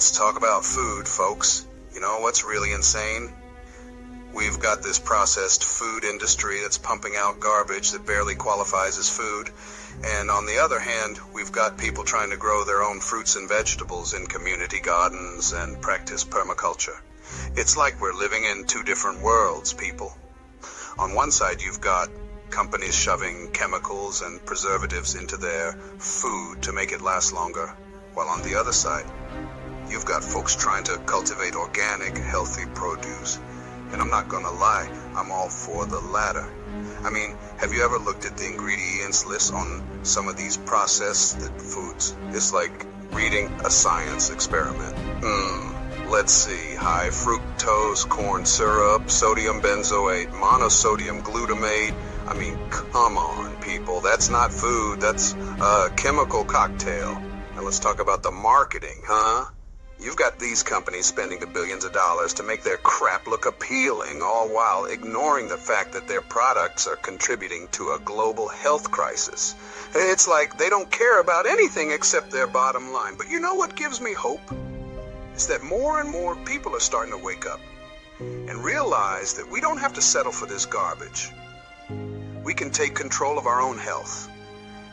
Let's talk about food, folks. You know what's really insane? We've got this processed food industry that's pumping out garbage that barely qualifies as food. And on the other hand, we've got people trying to grow their own fruits and vegetables in community gardens and practice permaculture. It's like we're living in two different worlds, people. On one side, you've got companies shoving chemicals and preservatives into their food to make it last longer, while on the other side, you've got folks trying to cultivate organic, healthy produce. And I'm not gonna lie, I'm all for the latter. I mean, have you ever looked at the ingredients list on some of these processed foods? It's like reading a science experiment. Let's see, high fructose corn syrup, sodium benzoate, monosodium glutamate. I mean, come on, people. That's not food, that's a chemical cocktail. Now let's talk about the marketing, huh? You've got these companies spending the billions of dollars to make their crap look appealing, all while ignoring the fact that their products are contributing to a global health crisis. It's like they don't care about anything except their bottom line. But you know what gives me hope? It's that more and more people are starting to wake up and realize that we don't have to settle for this garbage. We can take control of our own health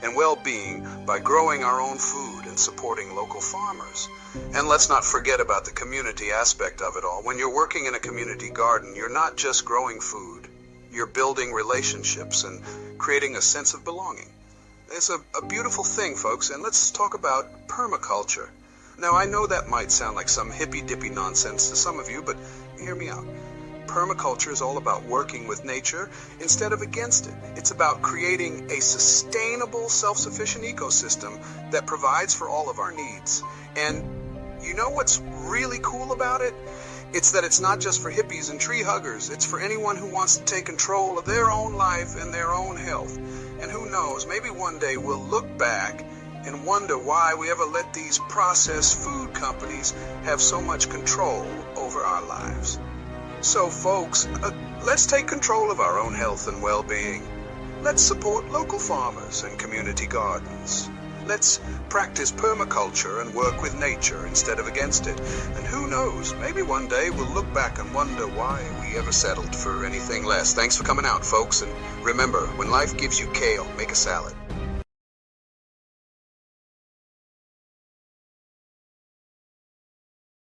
and well-being by growing our own food and supporting local farmers. And let's not forget about the community aspect of it all. When you're working in a community garden, you're not just growing food. You're building relationships and creating a sense of belonging. It's a beautiful thing, folks, and let's talk about permaculture. Now, I know that might sound like some hippy-dippy nonsense to some of you, but hear me out. Permaculture is all about working with nature instead of against it. It's about creating a sustainable, self-sufficient ecosystem that provides for all of our needs. And you know what's really cool about it? It's that it's not just for hippies and tree huggers. It's for anyone who wants to take control of their own life and their own health. And who knows, maybe one day we'll look back and wonder why we ever let these processed food companies have so much control over our lives. So folks, let's take control of our own health and well-being. Let's support local farmers and community gardens. Let's practice permaculture and work with nature instead of against it. And who knows, maybe one day we'll look back and wonder why we ever settled for anything less. Thanks for coming out, folks. And remember, when life gives you kale, make a salad.